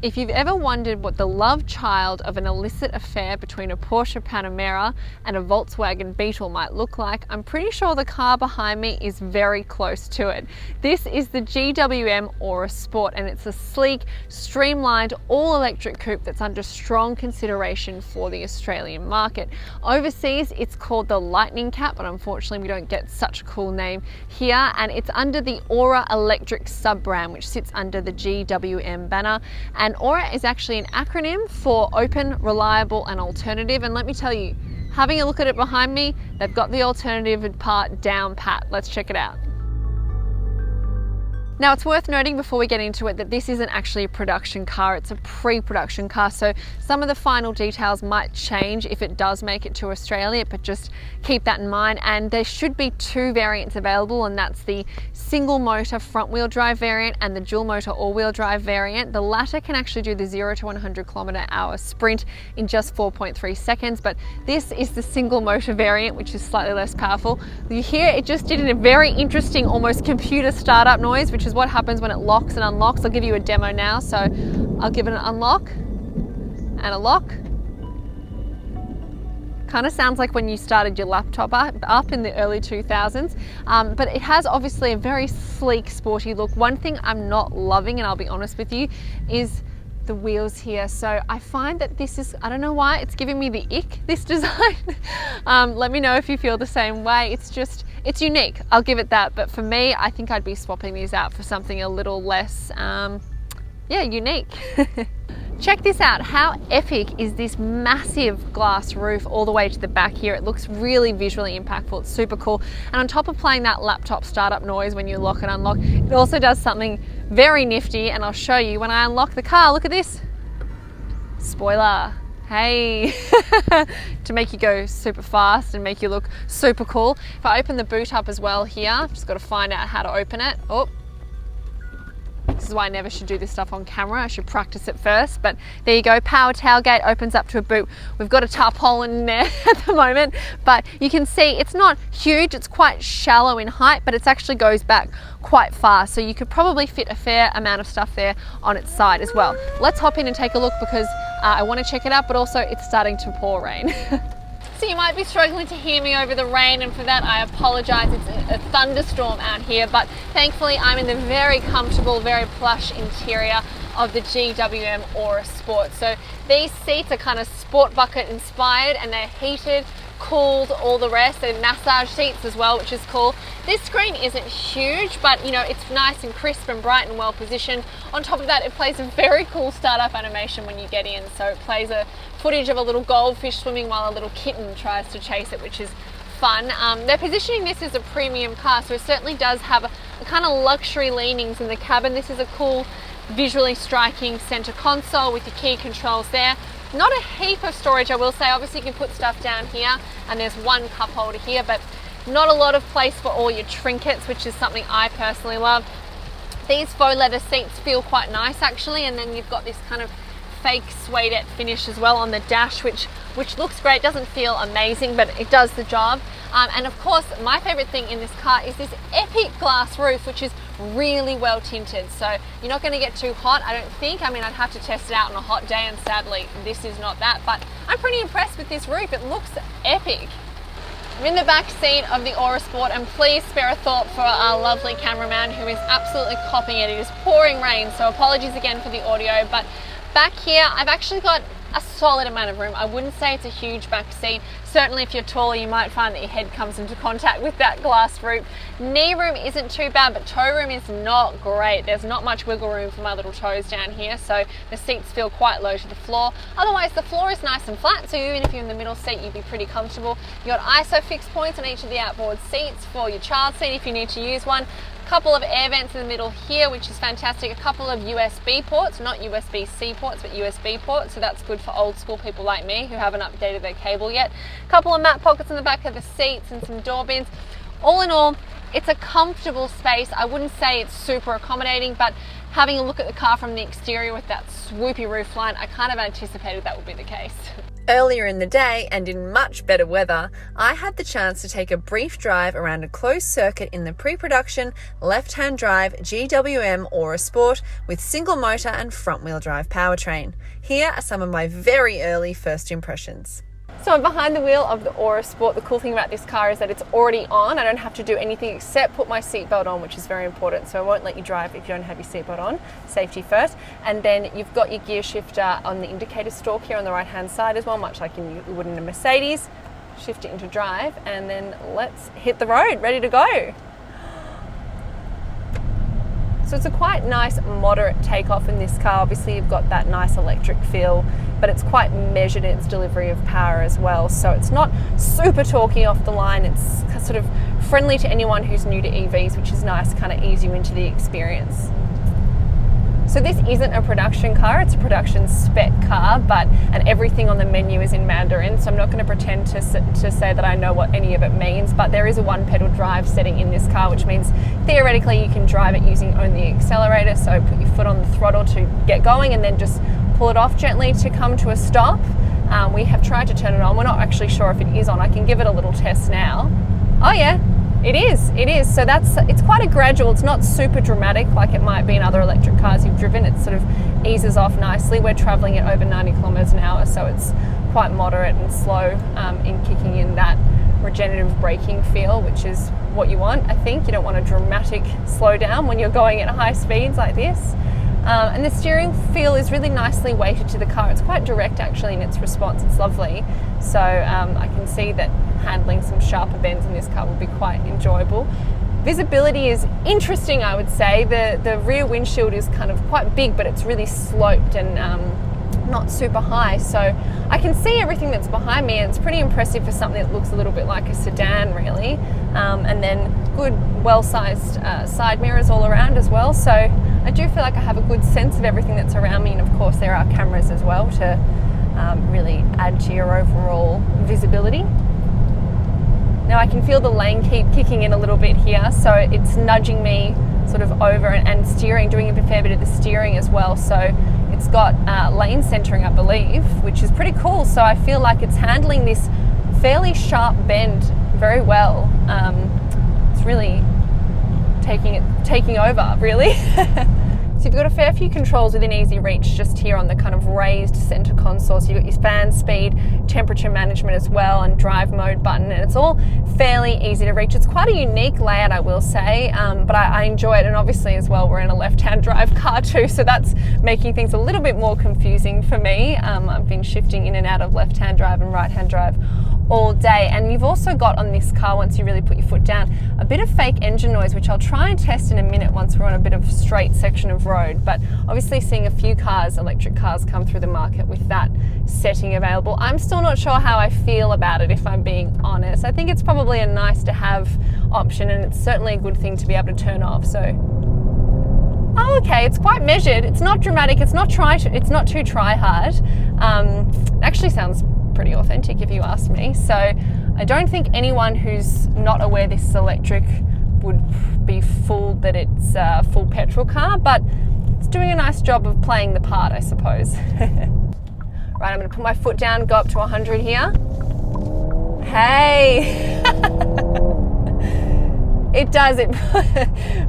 If you've ever wondered what the love child of an illicit affair between a Porsche Panamera and a Volkswagen Beetle might look like, I'm pretty sure the car behind me is very close to it. This is the GWM Aura Sport, and it's a sleek, streamlined, all-electric coupe that's under strong consideration for the Australian market. Overseas, it's called the Lightning Cat, but unfortunately we don't get such a cool name here, and it's under the Aura Electric sub-brand, which sits under the GWM banner. And Aura is actually an acronym for open, reliable and alternative. And let me tell you, having a look at it behind me, they've got the alternative part down pat. Let's check it out. Now, it's worth noting before we get into it that this isn't actually a production car, it's a pre-production car, so some of the final details might change if it does make it to Australia, but just keep that in mind. And there should be two variants available, and that's the single motor front wheel drive variant and the dual motor all-wheel drive variant. The latter can actually do the 0 to 100 km/h sprint in just 4.3 seconds, but this is the single motor variant, which is slightly less powerful. You hear it just did a very interesting, almost computer startup noise, which is what happens when it locks and unlocks. I'll give you a demo now. So I'll give it an unlock and a lock. Kind of sounds like when you started your laptop up in the early 2000s, but it has obviously a very sleek, sporty look. One thing I'm not loving, and I'll be honest with you, is the wheels here. So I find that this is, I don't know why, it's giving me the ick, this design. Let me know if you feel the same way. It's unique, I'll give it that, but for me, I think I'd be swapping these out for something a little less, unique. Check this out, how epic is this massive glass roof all the way to the back here. It looks really visually impactful, it's super cool. And on top of playing that laptop startup noise when you lock and unlock, it also does something very nifty, and I'll show you when I unlock the car. Look at this, spoiler. Hey, to make you go super fast and make you look super cool. If I open the boot up as well here, just got to find out how to open it. Oh, this is why I never should do this stuff on camera. I should practice it first, but there you go. Power tailgate opens up to a boot. We've got a tarpaulin in there at the moment, but you can see it's not huge. It's quite shallow in height, but it actually goes back quite far. So you could probably fit a fair amount of stuff there on its side as well. Let's hop in and take a look because I want to check it out, but also it's starting to pour rain. So you might be struggling to hear me over the rain, and for that I apologize. It's a thunderstorm out here, but thankfully I'm in the very comfortable, very plush interior of the GWM Aura Sport. So these seats are kind of sport bucket inspired, and they're heated, cooled, all the rest. They're massage seats as well, which is cool. This screen isn't huge, but you know, it's nice and crisp and bright and well positioned. On top of that, it plays a very cool startup animation when you get in. So it plays a footage of a little goldfish swimming while a little kitten tries to chase it, which is fun. They're positioning this as a premium car, so it certainly does have a kind of luxury leanings in the cabin. This is a cool, visually striking center console with your key controls there. Not a heap of storage, I will say. Obviously you can put stuff down here, and there's one cup holder here, but not a lot of place for all your trinkets, which is something I personally love. These faux leather seats feel quite nice actually, and then you've got this kind of fake suede finish as well on the dash, which looks great. Doesn't feel amazing, but it does the job. And of course, my favorite thing in this car is this epic glass roof, which is really well tinted. So you're not going to get too hot, I don't think. I mean, I'd have to test it out on a hot day, and sadly, this is not that. But I'm pretty impressed with this roof. It looks epic. I'm in the back seat of the Aura Sport, and please spare a thought for our lovely cameraman who is absolutely copying it. It is pouring rain, so apologies again for the audio. But back here, I've actually got a solid amount of room. I wouldn't say it's a huge back seat. Certainly if you're taller, you might find that your head comes into contact with that glass roof. Knee room isn't too bad, but toe room is not great. There's not much wiggle room for my little toes down here, so the seats feel quite low to the floor. Otherwise, the floor is nice and flat, so even if you're in the middle seat, you'd be pretty comfortable. You've got ISO fixed points on each of the outboard seats for your child seat if you need to use one. Couple of air vents in the middle here, which is fantastic. A couple of USB ports, not USB-C ports, but USB ports, so that's good for old school people like me who haven't updated their cable yet. A couple of mat pockets in the back of the seats and some door bins. All in all, it's a comfortable space. I wouldn't say it's super accommodating, but having a look at the car from the exterior with that swoopy roofline, I kind of anticipated that would be the case. Earlier in the day and in much better weather, I had the chance to take a brief drive around a closed circuit in the pre-production left-hand drive GWM Aura Sport with single motor and front-wheel drive powertrain. Here are some of my very early first impressions. So I'm behind the wheel of the Aura Sport. The cool thing about this car is that it's already on. I don't have to do anything except put my seatbelt on, which is very important. So I won't let you drive if you don't have your seatbelt on. Safety first. And then you've got your gear shifter on the indicator stalk here on the right-hand side as well, much like you would in a Mercedes. Shift it into drive, and then let's hit the road, ready to go. So it's a quite nice moderate takeoff in this car. Obviously you've got that nice electric feel, but it's quite measured in its delivery of power as well. So it's not super torquey off the line. It's sort of friendly to anyone who's new to EVs, which is nice, kind of ease you into the experience. So this isn't a production car, it's a production spec car, and everything on the menu is in Mandarin, so I'm not going to pretend to say that I know what any of it means, but there is a one pedal drive setting in this car, which means theoretically you can drive it using only the accelerator, so put your foot on the throttle to get going and then just pull it off gently to come to a stop. We have tried to turn it on, we're not actually sure if it is on. I can give it a little test now. Oh yeah. It is. So it's quite a gradual, it's not super dramatic like it might be in other electric cars you've driven. It sort of eases off nicely. We're traveling at over 90 kilometers an hour, so it's quite moderate and slow in kicking in that regenerative braking feel, which is what you want, I think. You don't want a dramatic slowdown when you're going at high speeds like this. And the steering feel is really nicely weighted to the car. It's quite direct actually in its response. It's lovely. So I can see that handling some sharper bends in this car will be quite enjoyable. Visibility is interesting, I would say. The rear windshield is kind of quite big, but it's really sloped and not super high. So I can see everything that's behind me, and it's pretty impressive for something that looks a little bit like a sedan really. And then good, well-sized side mirrors all around as well. So I do feel like I have a good sense of everything that's around me, and of course there are cameras as well to really add to your overall visibility. Now I can feel the lane keep kicking in a little bit here, so it's nudging me sort of over and steering, doing a fair bit of the steering as well. So it's got lane centering, I believe, which is pretty cool. So I feel like it's handling this fairly sharp bend very well. It's really taking over, really. So you've got a fair few controls within easy reach just here on the kind of raised center console. So you've got your fan speed, temperature management as well, and drive mode button, and it's all fairly easy to reach. It's quite a unique layout, I will say, but I enjoy it. And obviously as well, we're in a left-hand drive car too, so that's making things a little bit more confusing for me. I've been shifting in and out of left-hand drive and right-hand drive all day. And you've also got on this car, once you really put your foot down, a bit of fake engine noise, which I'll try and test in a minute once we're on a bit of straight section of road. But obviously seeing a few cars, electric cars, come through the market with that setting available. I'm still not sure how I feel about it, if I'm being honest. I think it's probably a nice to have option, and it's certainly a good thing to be able to turn off. So oh, okay, it's quite measured. It's not dramatic. It's not too try hard. It actually sounds pretty authentic if you ask me. So I don't think anyone who's not aware this is electric would be fooled that it's a full petrol car, but it's doing a nice job of playing the part, I suppose. Right, I'm going to put my foot down, go up to 100 here. Hey! It does.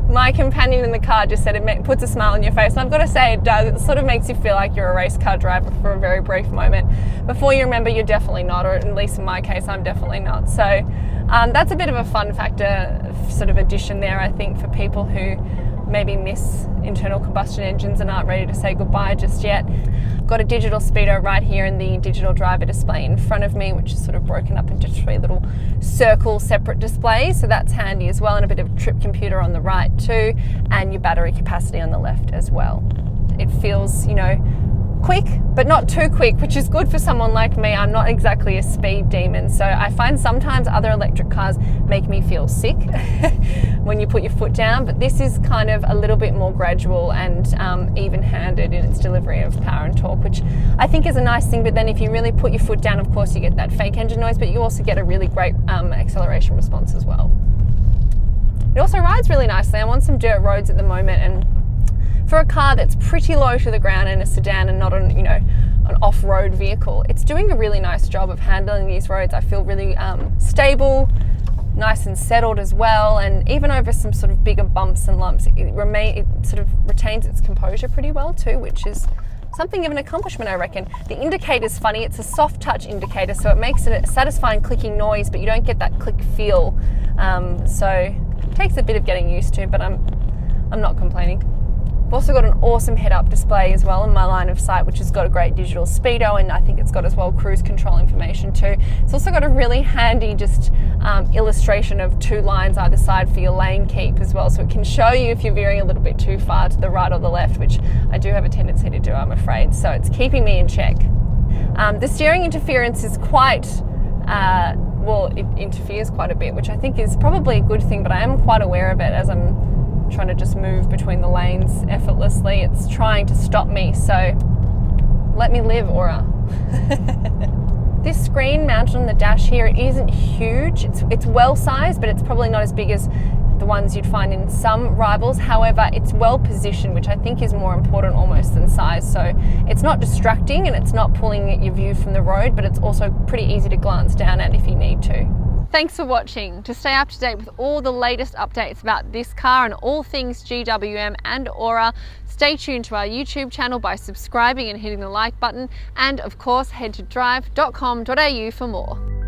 My companion in the car just said it puts a smile on your face, and I've got to say it does. It sort of makes you feel like you're a race car driver for a very brief moment before you remember you're definitely not, or at least in my case I'm definitely not. So that's a bit of a fun factor sort of addition there, I think, for people who maybe miss internal combustion engines and aren't ready to say goodbye just yet. Got a digital speedo right here in the digital driver display in front of me, which is sort of broken up into 3 little circle separate displays, so that's handy as well, and a bit of a trip computer on the right too, and your battery capacity on the left as well. It feels, you know, quick, but not too quick, which is good for someone like me. I'm not exactly a speed demon, so I find sometimes other electric cars make me feel sick when you put your foot down, but this is kind of a little bit more gradual and even-handed in its delivery of power and torque, which I think is a nice thing. But then if you really put your foot down, of course you get that fake engine noise, but you also get a really great acceleration response as well. It also rides really nicely. I'm on some dirt roads at the moment, and for a car that's pretty low to the ground and a sedan and not an off-road vehicle. It's doing a really nice job of handling these roads. I feel really stable, nice and settled as well, and even over some sort of bigger bumps and lumps, it sort of retains its composure pretty well too, which is something of an accomplishment, I reckon. The indicator's funny. It's a soft touch indicator, so it makes it a satisfying clicking noise, but you don't get that click feel. So it takes a bit of getting used to, but I'm not complaining. I've also got an awesome head-up display as well in my line of sight, which has got a great digital speedo, and I think it's got as well cruise control information too. It's also got a really handy just illustration of 2 lines either side for your lane keep as well, so it can show you if you're veering a little bit too far to the right or the left, which I do have a tendency to do, I'm afraid, so it's keeping me in check. The steering interference is quite, well, it interferes quite a bit, which I think is probably a good thing, but I am quite aware of it as I'm trying to just move between the lanes effortlessly. It's trying to stop me, so let me live, Aura. This screen mounted on the dash here, it isn't huge. It's well sized, but it's probably not as big as the ones you'd find in some rivals. However, it's well positioned, which I think is more important almost than size. So it's not distracting and it's not pulling at your view from the road, but it's also pretty easy to glance down at if you need to. Thanks for watching. To stay up to date with all the latest updates about this car and all things GWM and Aura, stay tuned to our YouTube channel by subscribing and hitting the like button, and of course head to drive.com.au for more.